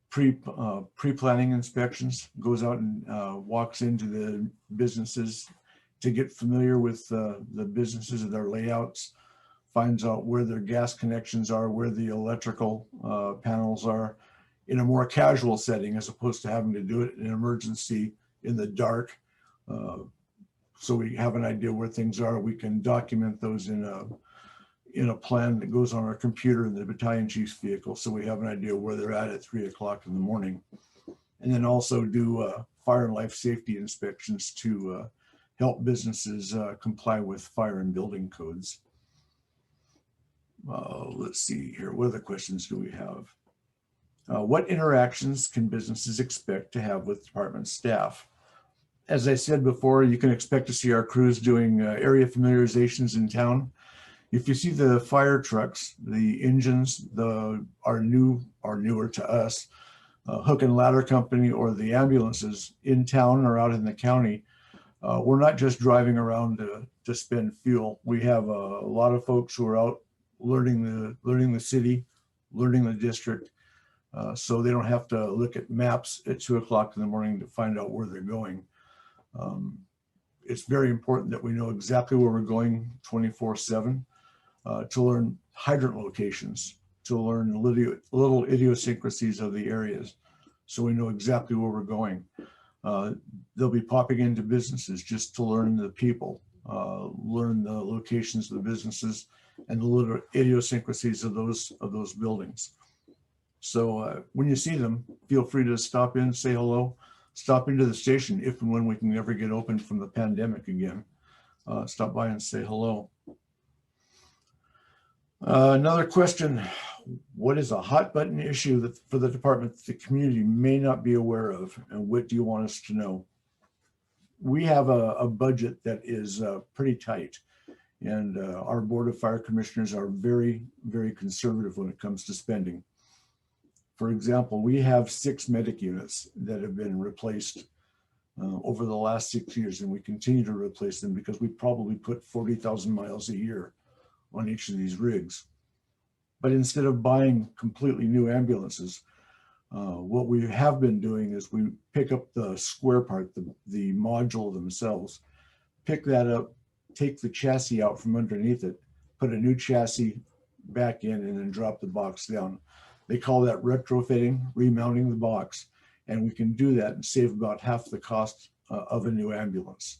[SPEAKER 4] pre-planning inspections, goes out and walks into the businesses to get familiar with the businesses and their layouts, finds out where their gas connections are, where the electrical panels are, in a more casual setting, as opposed to having to do it in an emergency in the dark. So we have an idea where things are. We can document those in a plan that goes on our computer in the battalion chief's vehicle, so we have an idea where they're at 3 o'clock in the morning. And then also do fire and life safety inspections to help businesses comply with fire and building codes. Let's see here. What other questions do we have? What interactions can businesses expect to have with department staff? As I said before, you can expect to see our crews doing area familiarizations in town. If you see the fire trucks, the engines, are newer to us, hook and ladder company, or the ambulances in town or out in the county, we're not just driving around to spend fuel. We have a lot of folks who are out learning the city, learning the district, so they don't have to look at maps at 2 o'clock in the morning to find out where they're going. It's very important that we know exactly where we're going 24/7 to learn hydrant locations, to learn little idiosyncrasies of the areas, so we know exactly where we're going. They'll be popping into businesses just to learn the people, learn the locations of the businesses and the little idiosyncrasies of those buildings. So when you see them, feel free to stop in, say hello, stop into the station if and when we can ever get open from the pandemic again. Stop by and say hello. Another question, what is a hot button issue that for the department that the community may not be aware of, and what do you want us to know? We have a budget that is pretty tight, and our Board of Fire Commissioners are very, very conservative when it comes to spending. For example, we have 6 medic units that have been replaced over the last 6 years, and we continue to replace them because we probably put 40,000 miles a year on each of these rigs. But instead of buying completely new ambulances, what we have been doing is we pick up the square part, the module themselves, pick that up, take the chassis out from underneath it, put a new chassis back in, and then drop the box down. They call that retrofitting, remounting the box, and we can do that and save about half the cost of a new ambulance.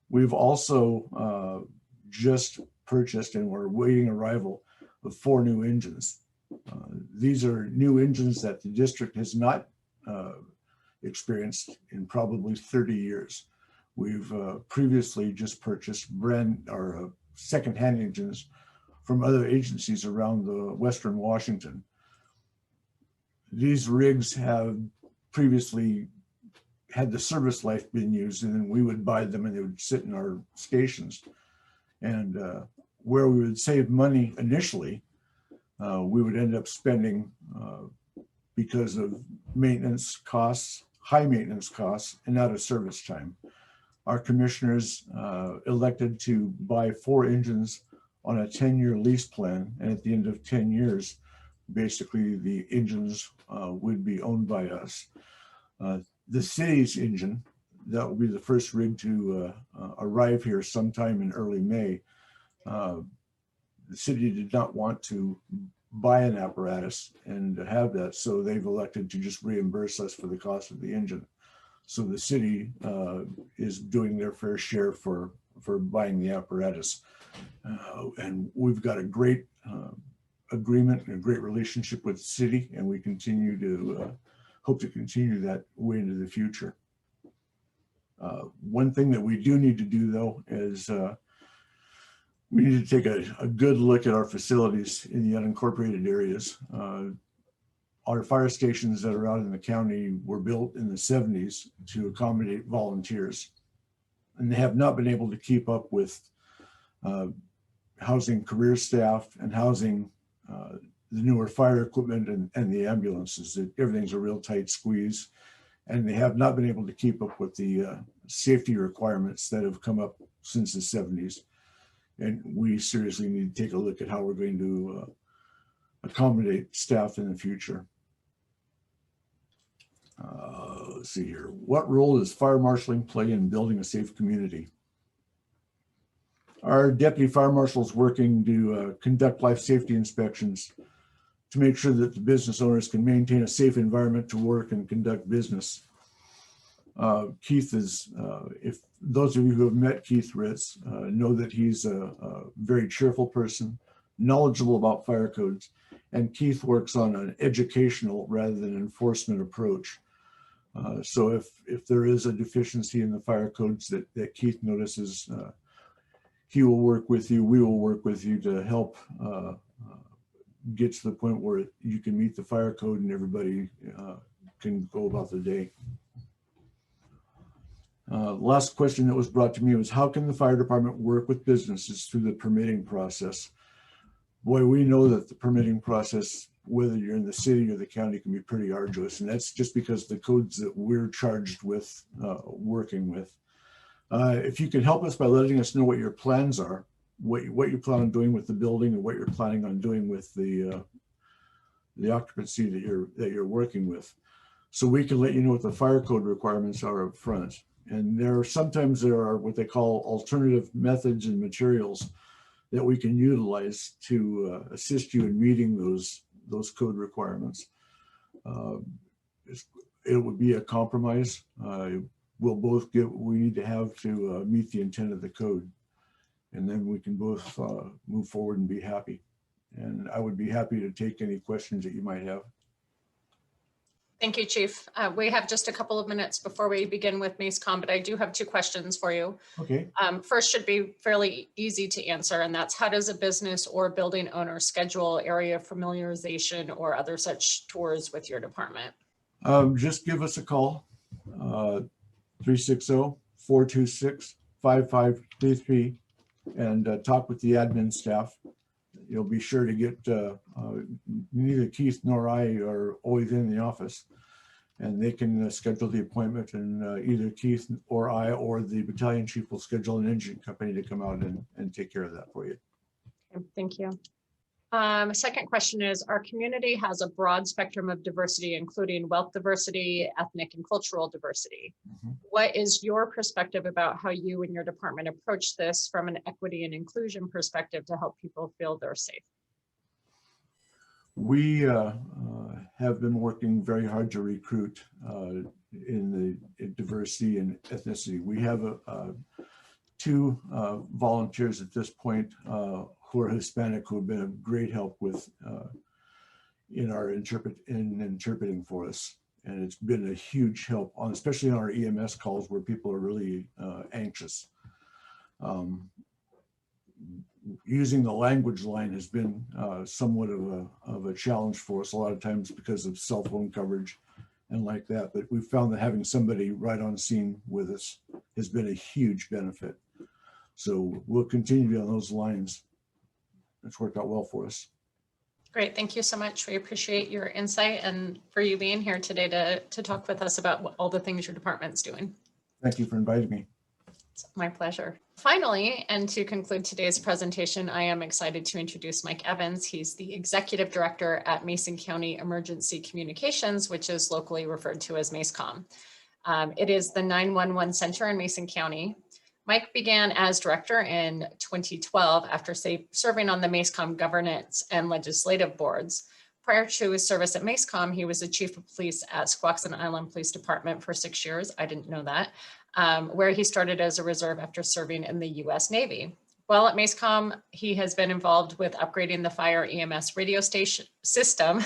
[SPEAKER 4] We've also just purchased, and we're waiting arrival of 4 new engines. These are new engines that the district has not experienced in probably 30 years. We've previously just purchased second-hand engines from other agencies around the Western Washington. These rigs have previously had the service life been used, and then we would buy them and they would sit in our stations. And where we would save money initially, we would end up spending because of maintenance costs, high maintenance costs, and out of service time. Our commissioners elected to buy 4 engines on a 10-year lease plan, and at the end of 10 years, basically the engines would be owned by us. The city's engine, that will be the first rig to arrive here sometime in early May. The city did not want to buy an apparatus and have that, so they've elected to just reimburse us for the cost of the engine. So the city is doing their fair share for buying the apparatus. And we've got a great agreement and a great relationship with the city, and we continue to hope to continue that way into the future. One thing that we do need to do, though, is we need to take a good look at our facilities in the unincorporated areas. Our fire stations that are out in the county were built in the 70s to accommodate volunteers, and they have not been able to keep up with housing career staff and housing the newer fire equipment and the ambulances. Everything's a real tight squeeze, and they have not been able to keep up with the safety requirements that have come up since the 70s. And we seriously need to take a look at how we're going to accommodate staff in the future. Let's see here. What role does fire marshaling play in building a safe community? Our deputy fire marshal is working to conduct life safety inspections to make sure that the business owners can maintain a safe environment to work and conduct business. Keith is, if those of you who have met Keith Ritz know that he's a very cheerful person, knowledgeable about fire codes, and Keith works on an educational rather than enforcement approach. So if there is a deficiency in the fire codes that Keith notices, he will work with you, we will work with you to help get to the point where you can meet the fire code and everybody can go about the day. Last question that was brought to me was, how can the fire department work with businesses through the permitting process? Boy, we know that the permitting process, whether you're in the city or the county, can be pretty arduous. And that's just because the codes that we're charged with working with. If you can help us by letting us know what your plans are, what you plan on doing with the building, and what you're planning on doing with the the occupancy that you're working with. So we can let you know what the fire code requirements are up front. And sometimes there are what they call alternative methods and materials that we can utilize to assist you in meeting those code requirements. It would be a compromise. We'll both get what we need to have to meet the intent of the code. And then we can both move forward and be happy. And I would be happy to take any questions that you might have.
[SPEAKER 1] Thank you, Chief. We have just a couple of minutes before we begin with MACECOM, but I do have 2 questions for you.
[SPEAKER 4] Okay.
[SPEAKER 1] First should be fairly easy to answer, and that's how does a business or building owner schedule area familiarization or other such tours with your department?
[SPEAKER 4] Just give us a call, 360-426-5533, and talk with the admin staff. You'll be sure to get, neither Keith nor I are always in the office, and they can schedule the appointment, and either Keith or I or the battalion chief will schedule an engine company to come out and take care of that for you.
[SPEAKER 1] Okay, thank you. Second question is, our community has a broad spectrum of diversity, including wealth diversity, ethnic and cultural diversity. What is your perspective about how you and your department approach this from an equity and inclusion perspective to help people feel they're safe?
[SPEAKER 4] We have been working very hard to recruit in the diversity and ethnicity. We have 2 volunteers at this point who are Hispanic, who have been a great help with in interpreting for us, and it's been a huge help on, especially on our EMS calls where people are really anxious. Using the language line has been somewhat of a challenge for us a lot of times because of cell phone coverage and like that, but we found that having somebody right on scene with us has been a huge benefit. So we'll continue on those lines. It's worked out well for us.
[SPEAKER 1] Great, thank you so much. We appreciate your insight and for you being here today to talk with us about all the things your department's doing.
[SPEAKER 4] Thank you for inviting me.
[SPEAKER 1] It's my pleasure. Finally, and to conclude today's presentation, I am excited to introduce Mike Evans. He's the Executive Director at Mason County Emergency Communications, which is locally referred to as MACECOM. It is the 911 center in Mason County. Mike began as director in 2012 after serving on the MACECOM governance and legislative boards. Prior to his service at MACECOM, he was the chief of police at Squaxin Island Police Department for 6 years. I didn't know that, where he started as a reserve after serving in the US Navy. While at MACECOM, he has been involved with upgrading the fire EMS radio station system,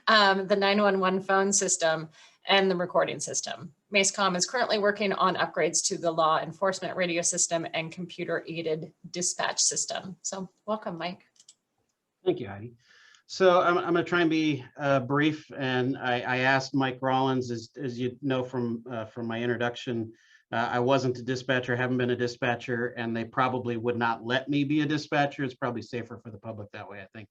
[SPEAKER 1] the 911 phone system, and the recording system. MACECOM is currently working on upgrades to the law enforcement radio system and computer-aided dispatch system. So welcome, Mike.
[SPEAKER 5] Thank you, Heidi. So I'm going to try and be brief, and I asked Mike Rollins, as you know from my introduction, I wasn't a dispatcher, haven't been a dispatcher, and they probably would not let me be a dispatcher. It's probably safer for the public that way, I think.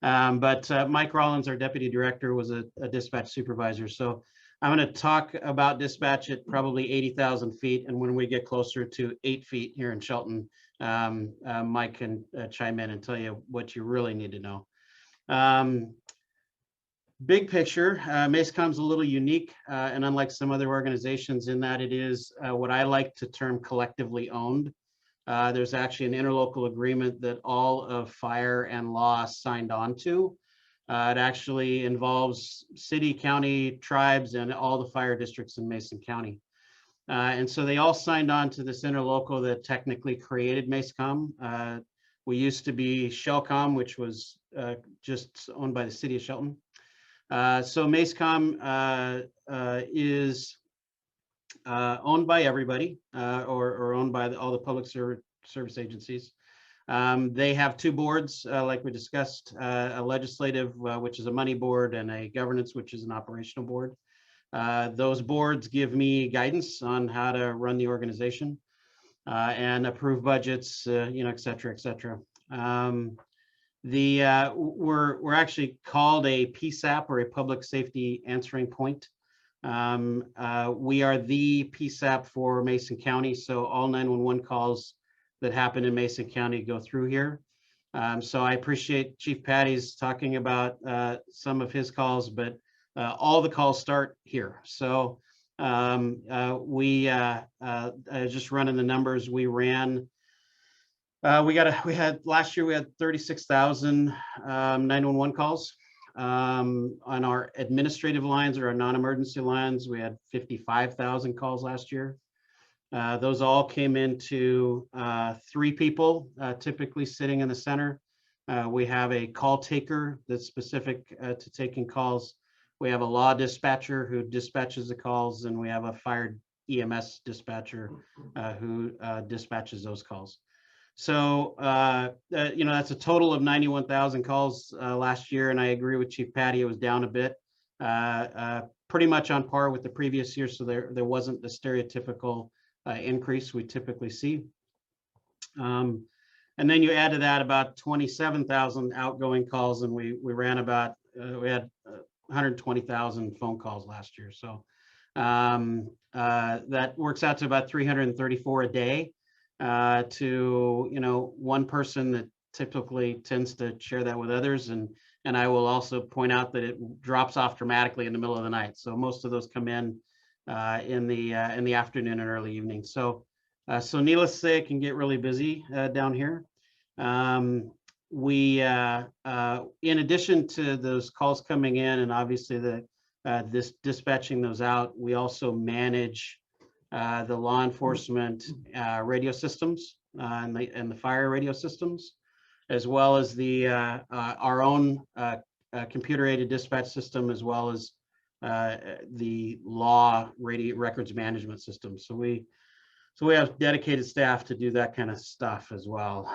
[SPEAKER 5] But Mike Rollins, our deputy director, was a dispatch supervisor. So I'm going to talk about dispatch at probably 80,000 feet. And when we get closer to 8 feet here in Shelton, Mike can chime in and tell you what you really need to know. Big picture, MACECOM's a little unique and unlike some other organizations in that it is what I like to term collectively owned. There's actually an interlocal agreement that all of fire and law signed on to. It actually involves city, county, tribes, and all the fire districts in Mason County. And so they all signed on to this interlocal that technically created MACECOM. We used to be Shelcom, which was just owned by the city of Shelton. So MACECOM is owned by everybody or owned by all the public service agencies. They have 2 boards, like we discussed, a legislative, which is a money board, and a governance, which is an operational board. Those boards give me guidance on how to run the organization and approve budgets, et cetera, et cetera. We're actually called a PSAP, or a public safety answering point. We are the PSAP for Mason County, so all 911 calls that happen in Mason County go through here. So I appreciate Chief Patti's talking about some of his calls, but all the calls start here. So we just running the numbers. We ran. Last year we had 36,000 911 calls. On our administrative lines or our non-emergency lines, we had 55,000 calls last year. Those all came into 3 people, typically sitting in the center. We have a call taker that's specific to taking calls. We have a law dispatcher who dispatches the calls, and we have a fire EMS dispatcher who dispatches those calls. So, that's a total of 91,000 calls last year, and I agree with Chief Patti, it was down a bit, pretty much on par with the previous year, so there wasn't the stereotypical increase we typically see. And then you add to that about 27,000 outgoing calls, and we ran about, we had 120,000 phone calls last year. So that works out to about 334 a day. To one person that typically tends to share that with others, and I will also point out that it drops off dramatically in the middle of the night. So most of those come in the afternoon and early evening. So needless to say, it can get really busy down here. We in addition to those calls coming in, and obviously this dispatching those out, we also manage the law enforcement radio systems and the fire radio systems, as well as the our own computer-aided dispatch system, as well as the law radio records management system. So we have dedicated staff to do that kind of stuff as well.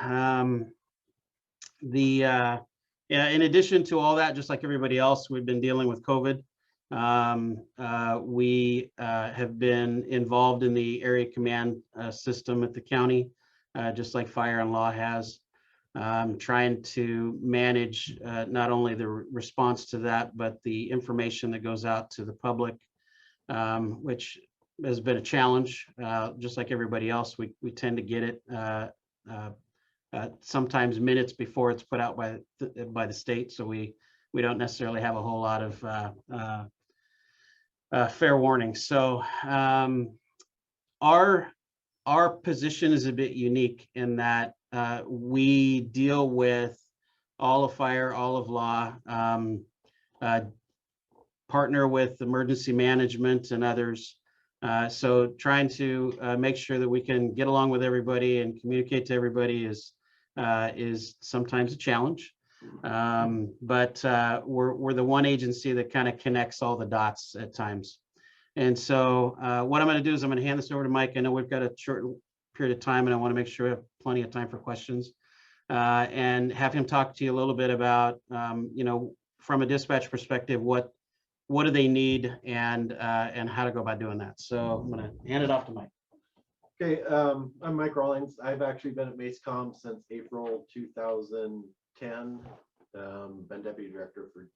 [SPEAKER 5] In addition to all that, just like everybody else, we've been dealing with COVID. We have been involved in the area command system at the county, just like fire and law has, trying to manage not only the response to that, but the information that goes out to the public, which has been a challenge. Just like everybody else, we tend to get it sometimes minutes before it's put out by the state, so we don't necessarily have a whole lot of fair warning. So our position is a bit unique in that we deal with all of fire, all of law, partner with emergency management and others. So trying to make sure that we can get along with everybody and communicate to everybody is sometimes a challenge. But we're the one agency that kind of connects all the dots at times. And so what I'm going to do is I'm going to hand this over to Mike. I know we've got a short period of time, and I want to make sure we have plenty of time for questions, and have him talk to you a little bit about, from a dispatch perspective, what do they need and how to go about doing that. So I'm going to hand it off to Mike.
[SPEAKER 6] Okay, I'm Mike Rawlings. I've actually been at MACECOM since April 2010. Been deputy director for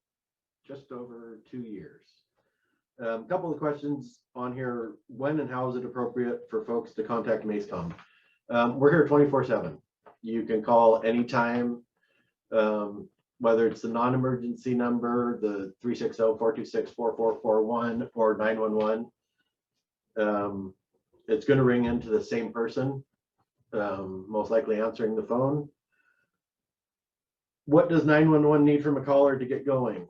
[SPEAKER 6] just over 2 years. A couple of questions on here. When and how is it appropriate for folks to contact MACECOM? We're here 24/7. You can call anytime, whether it's the non-emergency number, the 360-426-4441 or 911. It's going to ring into the same person, most likely answering the phone. What does 911 need from a caller to get going?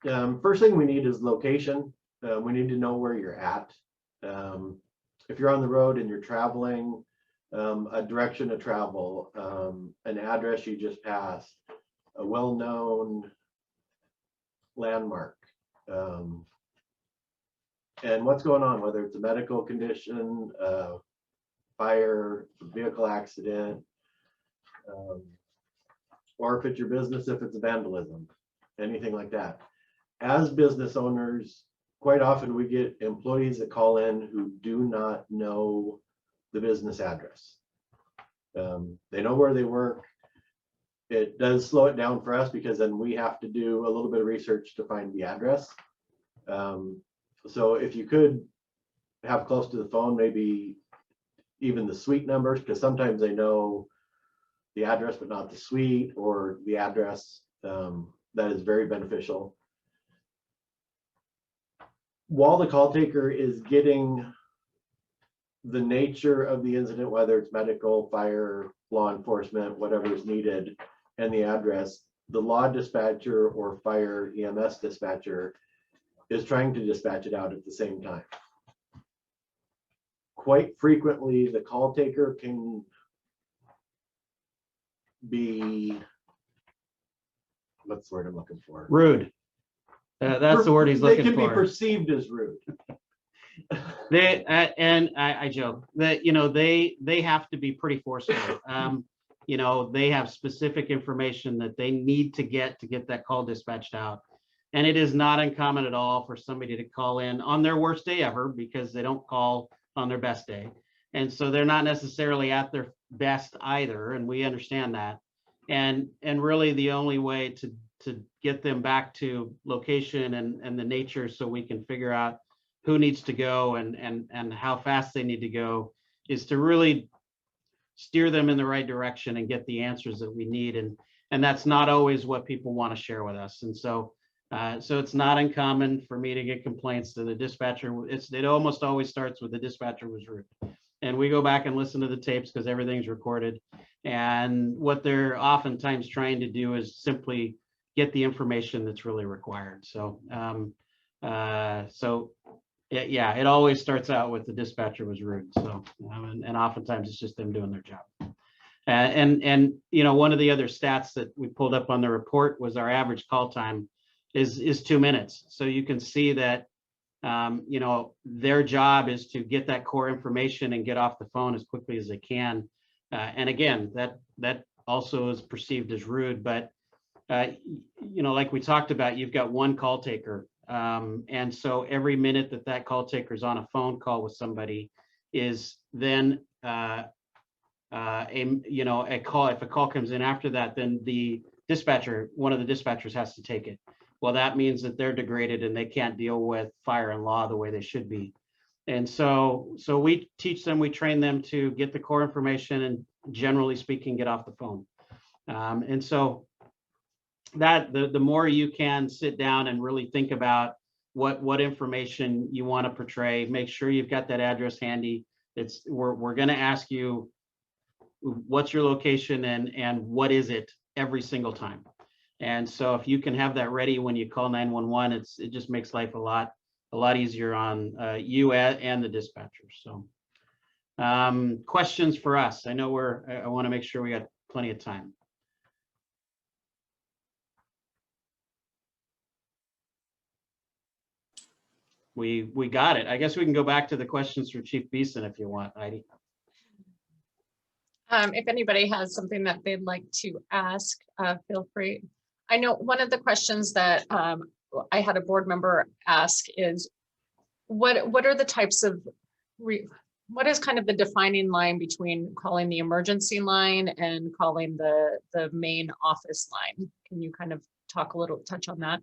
[SPEAKER 6] First thing we need is location. We need to know where you're at. If you're on the road and you're traveling, a direction to travel, an address you just passed, a well-known landmark, and what's going on, whether it's a medical condition, fire, vehicle accident, or if it's your business, if it's vandalism, anything like that. As business owners, quite often we get employees that call in who do not know the business address. They know where they work. It does slow it down for us because then we have to do a little bit of research to find the address. So if you could have close to the phone, maybe even the suite numbers, because sometimes they know the address but not the suite, or the address, that is very beneficial. While the call taker is getting the nature of the incident, whether it's medical, fire, law enforcement, whatever is needed, and the address, the law dispatcher or fire EMS dispatcher is trying to dispatch it out at the same time. Quite frequently, the call taker can be, what's the word I'm looking for?
[SPEAKER 5] Rude. That's the word he's looking for.
[SPEAKER 6] They can be perceived as rude.
[SPEAKER 5] And I joke that, you know, they have to be pretty forceful. You know, they have specific information that they need to get that call dispatched out. And it is not uncommon at all for somebody to call in on their worst day ever, because they don't call on their best day. And so they're not necessarily at their best either. And we understand that. And really the only way to get them back to location and the nature, so we can figure out who needs to go and how fast they need to go, is to really steer them in the right direction and get the answers that we need. And that's not always what people want to share with us. And so it's not uncommon for me to get complaints to the dispatcher. It almost always starts with the dispatcher was rude. And we go back and listen to the tapes because everything's recorded. And what they're oftentimes trying to do is simply get the information that's really required. So, yeah, it always starts out with the dispatcher was rude. So, and oftentimes it's just them doing their job. And you know, one of the other stats that we pulled up on the report was our average call time is 2 minutes. So you can see that, you know, their job is to get that core information and get off the phone as quickly as they can. And again, that also is perceived as rude, but you know, like we talked about, you've got one call taker. And so every minute that call taker is on a phone call with somebody is then a call. If a call comes in after that, then the dispatcher, one of the dispatchers has to take it. Well, that means that they're degraded and they can't deal with fire and law the way they should be. And so we teach them, we train them to get the core information and, generally speaking, get off the phone. And so that the more you can sit down and really think about what information you want to portray, make sure you've got that address handy. We're going to ask you what's your location and what is it every single time. And so if you can have that ready when you call 911, it just makes life a lot easier on you and the dispatcher. So questions for us? I know I want to make sure we got plenty of time. We got it. I guess we can go back to the questions for Chief Beason if you want, Heidi.
[SPEAKER 1] If anybody has something that they'd like to ask, feel free. I know one of the questions that I had a board member ask is, what are the types of, what is kind of the defining line between calling the emergency line and calling the main office line? Can you kind of touch on that?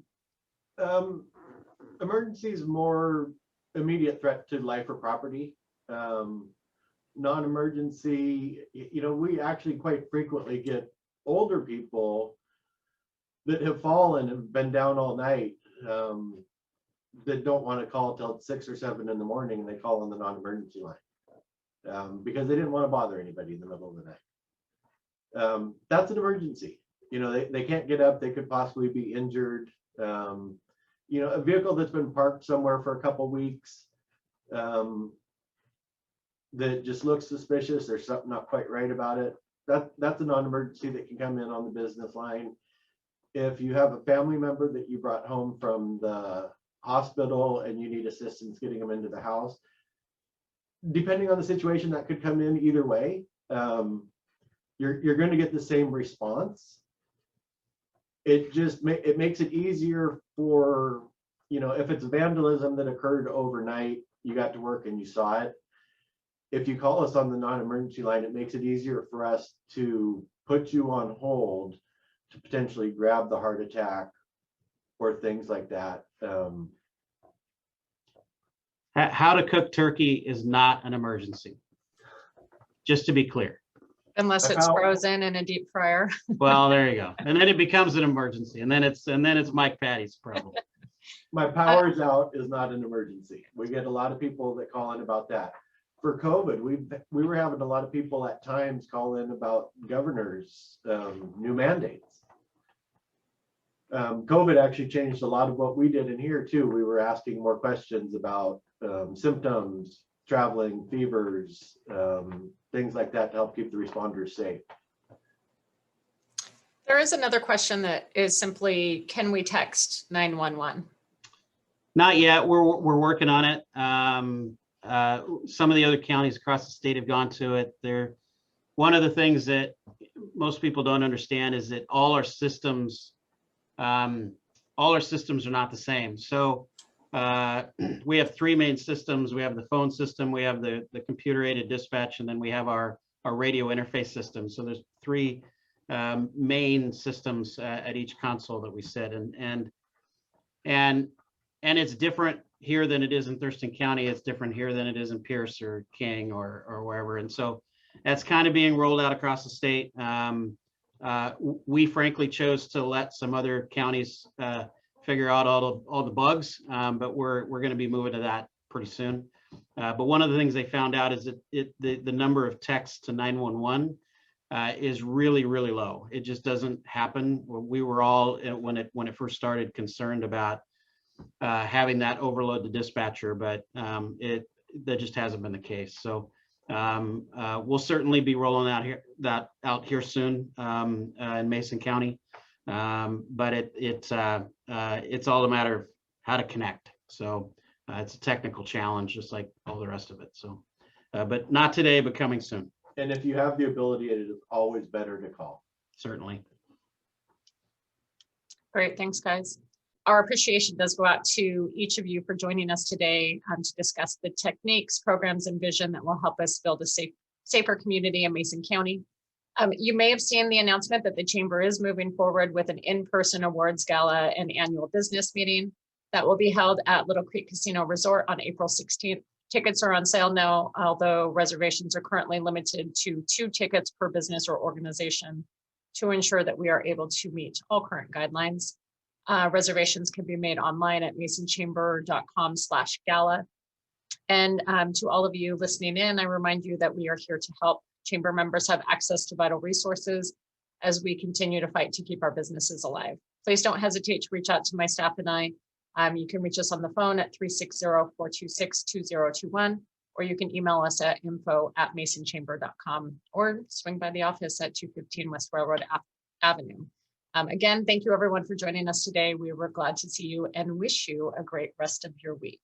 [SPEAKER 6] Emergency is more immediate threat to life or property. Non-emergency, you know, we actually quite frequently get older people that have fallen and been down all night, that don't want to call till 6 or 7 in the morning, and they call on the non-emergency line because they didn't want to bother anybody in the middle of the night. That's an emergency. You know, they can't get up, they could possibly be injured. You know, a vehicle that's been parked somewhere for a couple of weeks that just looks suspicious, there's something not quite right about it, that's a non-emergency that can come in on the business line. If you have a family member that you brought home from the hospital and you need assistance getting them into the house, depending on the situation, that could come in either way. You're going to get the same response. It just makes it easier for, you know, if it's vandalism that occurred overnight, you got to work and you saw it. If you call us on the non-emergency line, it makes it easier for us to put you on hold to potentially grab the heart attack or things like that.
[SPEAKER 5] How to cook turkey is not an emergency, just to be clear.
[SPEAKER 1] Unless
[SPEAKER 6] I
[SPEAKER 1] it's
[SPEAKER 6] found-
[SPEAKER 1] frozen in a deep fryer.
[SPEAKER 5] Well, there you go. And then it becomes an emergency, and then it's Mike Patty's problem.
[SPEAKER 6] My power's out is not an emergency. We get a lot of people that call in about that. For COVID, we were having a lot of people at times call in about governor's new mandates. COVID actually changed a lot of what we did in here too. We were asking more questions about symptoms, traveling, fevers, things like that to help keep the responders safe.
[SPEAKER 1] There is another question that is simply, can we text 911?
[SPEAKER 5] Not yet. We're working on it. Some of the other counties across the state have gone to it. One of the things that most people don't understand is that all our systems are not the same. So we have three main systems. We have the phone system, we have the computer aided dispatch, and then we have our radio interface system. So there's three main systems at each console that we sit and it's different here than it is in Thurston County. It's different here than it is in Pierce or King or wherever. And so that's kind of being rolled out across the state. We frankly chose to let some other counties figure out all the bugs, but we're going to be moving to that pretty soon. But one of the things they found out is that the number of texts to 911 is really, really low. It just doesn't happen. We were all, when it first started, concerned about having that overload the dispatcher, but that just hasn't been the case. So we'll certainly be rolling out here soon in Mason County, but it's all a matter of how to connect. So it's a technical challenge, just like all the rest of it. So, but not today, but coming soon.
[SPEAKER 6] And if you have the ability, it is always better to call.
[SPEAKER 5] Certainly.
[SPEAKER 1] Great, thanks, guys. Our appreciation does go out to each of you for joining us today to discuss the techniques, programs, and vision that will help us build a safer community in Mason County. You may have seen the announcement that the Chamber is moving forward with an in-person awards gala and annual business meeting that will be held at Little Creek Casino Resort on April 16th. Tickets are on sale now, although reservations are currently limited to 2 tickets per business or organization to ensure that we are able to meet all current guidelines. Reservations can be made online at masonchamber.com/gala. And to all of you listening in, I remind you that we are here to help. Chamber members have access to vital resources as we continue to fight to keep our businesses alive. Please don't hesitate to reach out to my staff and I. You can reach us on the phone at 360-426-2021, or you can email us at info@masonchamber.com or swing by the office at 215 West Railroad Avenue. Again, thank you everyone for joining us today. We were glad to see you and wish you a great rest of your week.